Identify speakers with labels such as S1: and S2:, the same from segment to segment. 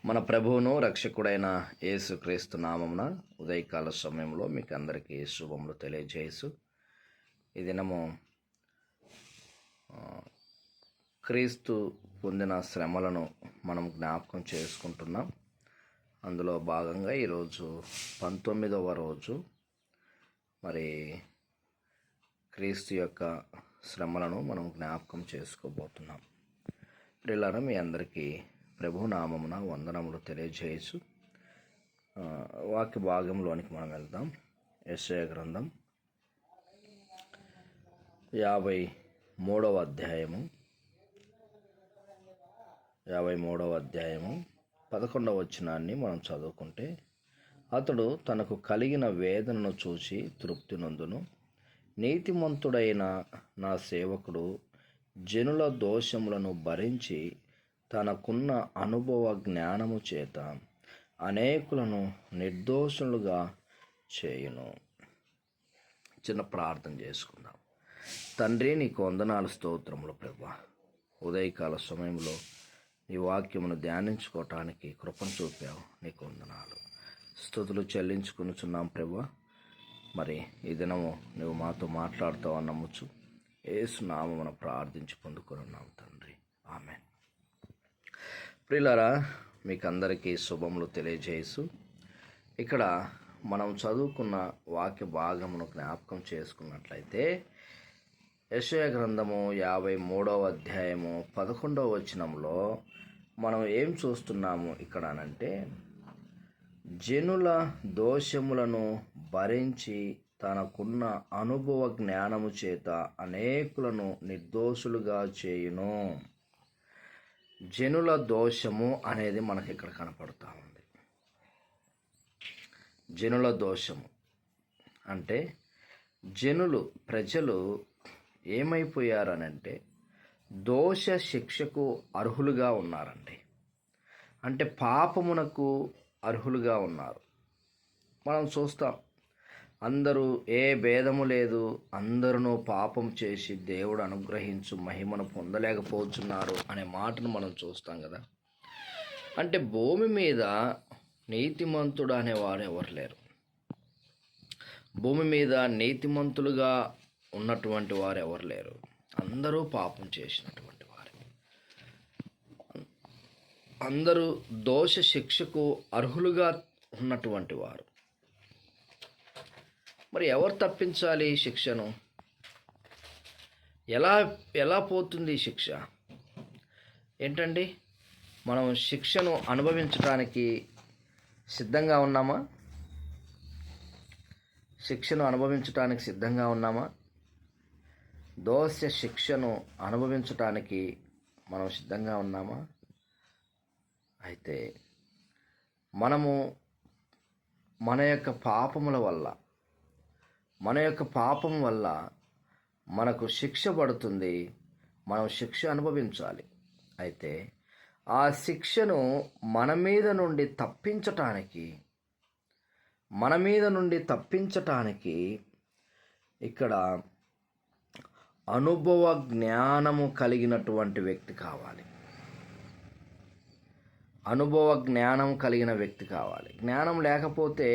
S1: మన ప్రభువును రక్షకుడైన యేసుక్రీస్తు నామమున ఉదయకాల సమయంలో మీకు అందరికీ శుభములు తెలియజేసు. ఈ దినము క్రీస్తు పొందిన శ్రమలను మనం జ్ఞాపకం చేసుకుంటున్నాం. అందులో భాగంగా ఈరోజు 19వ రోజు. మరి క్రీస్తు యొక్క శ్రమలను మనం జ్ఞాపకం చేసుకోబోతున్నాం. ప్రియులారా, మీ అందరికీ ప్రభు నామమున వందనములు తెలియజేయచ్చు. వాక్య భాగంలోనికి మనం వెళ్దాం. యెషయా గ్రంథం 53వ అధ్యాయము 11వ వచనాన్ని మనం చదువుకుంటే, అతడు తనకు కలిగిన వేదనను చూసి తృప్తి నొందును. నీతిమంతుడైన నా సేవకుడు జనుల దోషములను భరించి తనకున్న అనుభవ జ్ఞానము చేత అనేకులను నిర్దోషులుగా చేయును. చిన్న ప్రార్థన చేసుకుందాం. తండ్రి, నీకు వందనాలు, స్తోత్రములు ప్రభువా. ఉదయకాల సమయంలో ఈ వాక్యమును ధ్యానించుకోవటానికి కృపను చూపావు, నీకు వందనాలు, స్తుతులు చెల్లించుకునిచున్నాం ప్రభువా. మరి ఈ దినము నువ్వు మాతో మాట్లాడుతావు నమ్ముచు యేసు నామమున ప్రార్థించి పొందుకున్నావు తండ్రి, ఆమేన్. ప్రియులారా, మీకు అందరికీ శుభములు తెలియజేసు. ఇక్కడ మనం చదువుకున్న వాక్య భాగమును జ్ఞాపకం చేసుకున్నట్లయితే, యెషయా గ్రంథము 53వ అధ్యాయము 11వ వచనంలో మనం ఏం చూస్తున్నాము ఇక్కడ అనంటే, జనుల దోషములను భరించి తనకున్న అనుభవ జ్ఞానము చేత అనేకులను నిర్దోషులుగా చేయును. జనుల దోషము అనేది మనకి ఇక్కడ కనపడుతూ ఉంది. జనుల దోషము అంటే ప్రజలు ఏమైపోయారనంటే దోష శిక్షకు అర్హులుగా ఉన్నారండి. అంటే పాపమునకు అర్హులుగా ఉన్నారు. మనం చూస్తాం, అందరూ ఏ భేదము లేదు, అందరూ పాపం చేసి దేవుడు అనుగ్రహించు మహిమను పొందలేకపోతున్నారు అనే మాటను మనం చూస్తాం కదా. అంటే భూమి మీద నీతిమంతుడు అనేవారు ఎవరు లేరు. భూమి మీద నీతిమంతులుగా ఉన్నటువంటి వారు ఎవరు లేరు. అందరూ పాపం చేసినటువంటి వారు, అందరూ దోష శిక్షకు అర్హులుగా ఉన్నటువంటి వారు. మరి ఎవరు తప్పించాలి ఈ శిక్షను? ఎలా పోతుంది ఈ శిక్ష? ఏంటండి, మనం శిక్షను అనుభవించడానికి సిద్ధంగా ఉన్నామా? శిక్షను అనుభవించడానికి సిద్ధంగా ఉన్నామా? దోష శిక్షను అనుభవించటానికి మనం సిద్ధంగా ఉన్నామా? అయితే మనము మన యొక్క పాపం వల్ల మనకు శిక్ష పడుతుంది. మనం శిక్ష అనుభవించాలి. అయితే ఆ శిక్షను మన మీద నుండి తప్పించటానికి ఇక్కడ అనుభవ జ్ఞానము కలిగినటువంటి వ్యక్తి కావాలి. అనుభవ జ్ఞానం కలిగిన వ్యక్తి కావాలి. జ్ఞానం లేకపోతే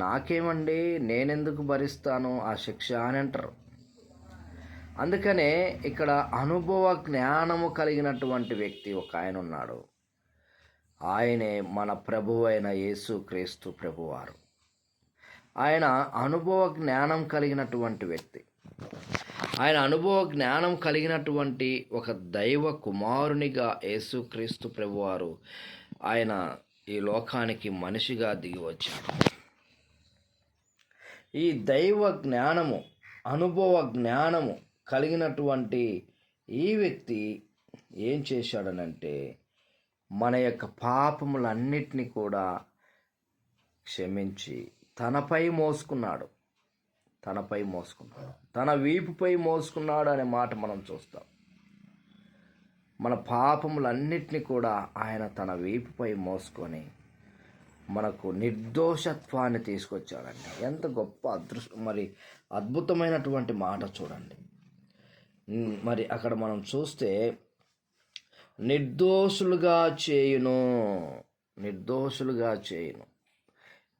S1: నాకేమండి, నేనెందుకు భరిస్తాను ఆ శిక్ష అని అంటారు. అందుకనే ఇక్కడ అనుభవ జ్ఞానము కలిగినటువంటి వ్యక్తి ఒక ఆయన ఉన్నాడు. ఆయనే మన ప్రభువు అయిన యేసుక్రీస్తు ప్రభువారు. ఆయన అనుభవ జ్ఞానం కలిగినటువంటి వ్యక్తి. ఆయన అనుభవ జ్ఞానం కలిగినటువంటి ఒక దైవ కుమారునిగా యేసుక్రీస్తు ప్రభువారు ఆయన ఈ లోకానికి మనిషిగా దిగి వచ్చాడు. ఈ దైవ జ్ఞానము, అనుభవ జ్ఞానము కలిగినటువంటి ఈ వ్యక్తి ఏం చేశాడనంటే, మన యొక్క పాపములన్నిటినీ కూడా క్షమించి తనపై మోసుకున్నాడు. తన వీపుపై మోసుకున్నాడు అనే మాట మనం చూస్తాం. మన పాపములన్నిటినీ కూడా ఆయన తన వీపుపై మోసుకొని మనకు నిర్దోషత్వాన్ని తీసుకొచ్చాడండి. ఎంత గొప్ప అద్భుతమైనటువంటి మాట చూడండి. మరి అక్కడ మనం చూస్తే నిర్దోషులుగా చేయును. నిర్దోషులుగా చేయును.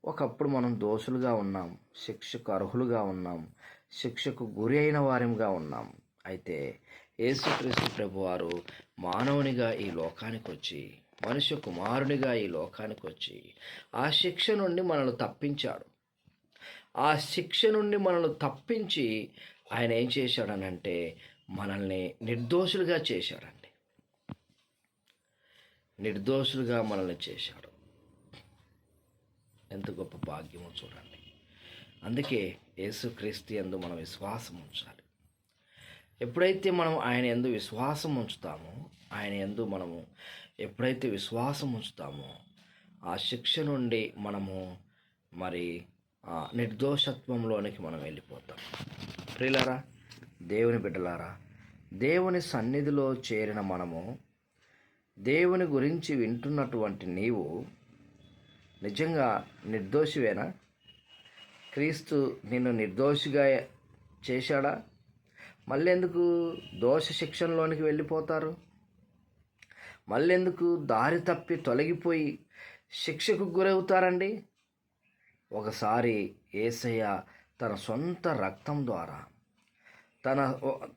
S1: ఒకప్పుడు మనం దోషులుగా ఉన్నాం, శిక్షకు అర్హులుగా ఉన్నాం, శిక్షకు గురి అయిన వారిగా ఉన్నాం. అయితే యేసుక్రీస్తు ప్రభువారు మానవునిగా ఈ లోకానికి వచ్చి, మనుష్య కుమారునిగా ఈ లోకానికి వచ్చి ఆ శిక్ష నుండి మనల్ని తప్పించాడు. ఆ శిక్ష నుండి మనల్ని తప్పించి ఆయన ఏం చేశాడనంటే మనల్ని నిర్దోషులుగా చేశాడండి. నిర్దోషులుగా మనల్ని చేశాడు. ఎంత గొప్ప భాగ్యమో చూడండి. అందుకే యేసుక్రీస్తు యందు మనం విశ్వాసం ఉంచాలి. ఎప్పుడైతే మనం ఆయన యందు విశ్వాసం ఉంచుతామో, ఆయన యందు మనము ఎప్పుడైతే విశ్వాసం ఉంచుతామో ఆ శిక్ష నుండి మనము మరి నిర్దోషత్వంలోనికి మనం వెళ్ళిపోతాం. ప్రియులారా, దేవుని బిడ్డలారా, దేవుని సన్నిధిలో చేరిన మనము, దేవుని గురించి వింటున్నటువంటి నీవు నిజంగా నిర్దోషివేనా? క్రీస్తు నిన్ను నిర్దోషిగా చేశాడా? మళ్ళెందుకు దోష శిక్షణలోనికి వెళ్ళిపోతారు? మళ్ళెందుకు దారి తప్పి తొలగిపోయి శిక్షకు గురవుతారండి? ఒకసారి యేసయ్య తన సొంత రక్తం ద్వారా,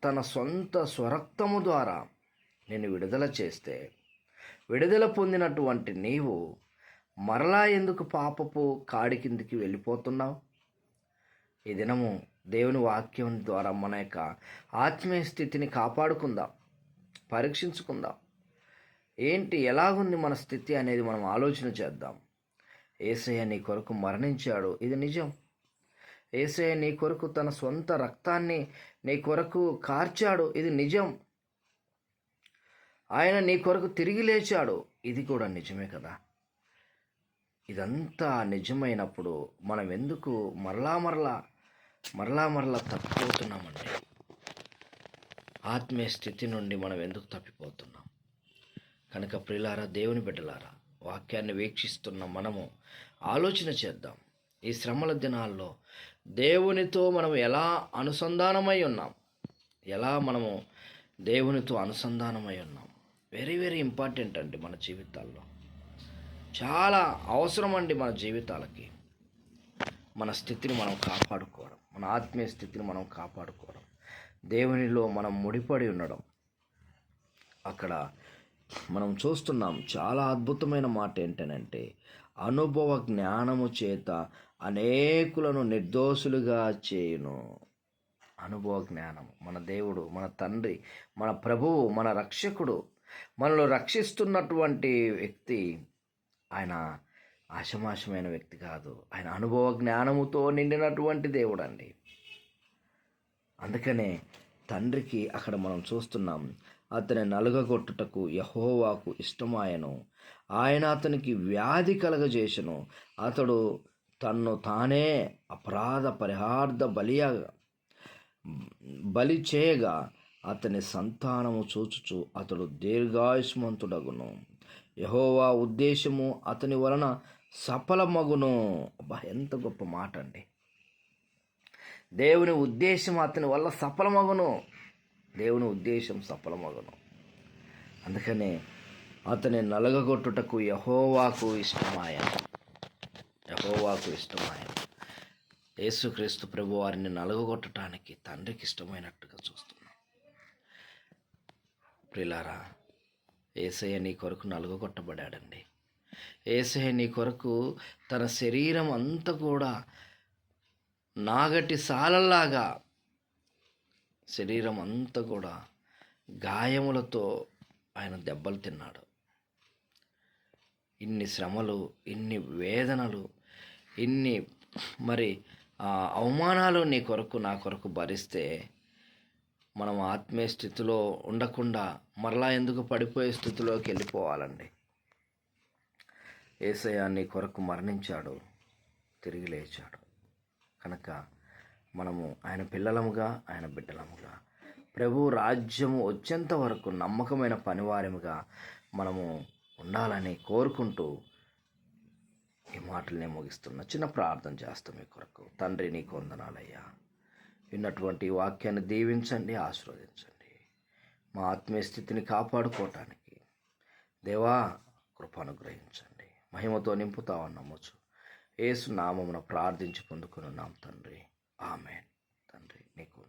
S1: తన సొంత స్వరక్తము ద్వారా నిన్ను విడుదల చేస్తే, విడుదల పొందినటువంటి నీవు మరలా ఎందుకు పాపపు కాడి కిందికి వెళ్ళిపోతున్నావు? ఈ దినము దేవుని వాక్యం ద్వారా మన యొక్క ఆత్మీయ స్థితిని కాపాడుకుందాం, పరీక్షించుకుందాం. ఏంటి, ఎలాగుంది మన స్థితి అనేది మనం ఆలోచన చేద్దాం. యేసయ్య నీ కొరకు మరణించాడు, ఇది నిజం. యేసయ్య నీ కొరకు తన సొంత రక్తాన్ని నీ కొరకు కార్చాడు, ఇది నిజం. ఆయన నీ కొరకు తిరిగి లేచాడు, ఇది కూడా నిజమే కదా. ఇదంతా నిజమైనప్పుడు మనం ఎందుకు మరలా మరలా తప్పిపోతున్నామండి? ఆత్మీయ స్థితి నుండి మనం ఎందుకు తప్పిపోతున్నాం? కనుక ప్రియులారా, దేవుని బిడ్డలారా, వాక్యాన్ని వీక్షిస్తున్న మనము ఆలోచన చేద్దాం. ఈ శ్రమల దినాల్లో దేవునితో మనం ఎలా అనుసంధానమై ఉన్నాం, ఎలా మనము దేవునితో అనుసంధానమై ఉన్నాం. వెరీ వెరీ ఇంపార్టెంట్ అండి. మన జీవితాల్లో చాలా అవసరం అండి. మన జీవితాలకి మన స్థితిని మనం కాపాడుకోవడం, మన ఆత్మీయ స్థితిని మనం కాపాడుకోవడం, దేవునిలో మనం ముడిపడి ఉండడం. అక్కడ మనం చూస్తున్నాం చాలా అద్భుతమైన మాట ఏంటనంటే, అనుభవ జ్ఞానము చేత అనేకులను నిర్దోషులుగా చేయును. అనుభవ జ్ఞానము. మన దేవుడు, మన తండ్రి, మన ప్రభువు, మన రక్షకుడు, మనలో రక్షిస్తున్నటువంటి వ్యక్తి ఆయన ఆషమాషమైన వ్యక్తి కాదు. ఆయన అనుభవ జ్ఞానముతో నిండినటువంటి దేవుడు అండి. అందుకనే తండ్రికి అక్కడ మనం చూస్తున్నాం, అతని నలుగగొట్టుటకు యెహోవాకు ఇష్టమాయను, ఆయన అతనికి వ్యాధి కలగజేసెను, అతడు తన్ను తానే అపరాధ పరిహార్థ బలి చేయగా అతని సంతానము చూచుచు అతడు దీర్ఘాయుష్మంతుడగును. యెహోవా ఉద్దేశము అతని వలన సఫలమగును. అబ్బా, ఎంత గొప్ప మాట అండి. దేవుని ఉద్దేశం అతని వల్ల సఫలమగును. దేవుని ఉద్దేశం సఫలమగును. అందుకనే అతని నలగగొట్టుటకు యెహోవాకు ఇష్టమాయను. యేసుక్రీస్తు ప్రభు వారిని నలగగొట్టడానికి తండ్రికి ఇష్టమైనట్టుగా చూస్తున్నాం. ప్రియులారా, యేసయ్య నీ కొరకు నలుగగొట్టబడాడండి. యేసయ్య నీ కొరకు తన శరీరం అంతా కూడా నాగటి సాలల్లాగా, శరీరం అంతా కూడా గాయములతో ఆయన దెబ్బలు తిన్నాడు. ఇన్ని శ్రమలు, ఇన్ని వేదనలు, ఇన్ని అవమానాలు నీ కొరకు, నా కొరకు భరిస్తే మనం ఆత్మీయ స్థితిలో ఉండకుండా మరలా ఎందుకు పడిపోయే స్థితిలోకి వెళ్ళిపోవాలండి? యేసయ్య నీ కొరకు మరణించాడు, తిరిగి లేచాడు. కనుక మనము ఆయన పిల్లలముగా, ఆయన బిడ్డలముగా, ప్రభు రాజ్యము వచ్చేంత వరకు నమ్మకమైన పనివారముగా మనము ఉండాలని కోరుకుంటూ ఈ మాటలనే ముగిస్తున్నా. చిన్న ప్రార్థన చేస్తాం మీ కొరకు. తండ్రి, నీకు వందనాలయ్యా. విన్నటువంటి వాక్యాన్ని దీవించండి, ఆశీర్వదించండి. మా ఆత్మీయ స్థితిని కాపాడుకోవటానికి దేవా కృప అనుగ్రహించండి. మహిమతో నింపుతావని నమ్మొచ్చు. యేసు నామమున ప్రార్థించి పొందుకున్నాం తండ్రి. ఆమేన్. తండ్రి నీకు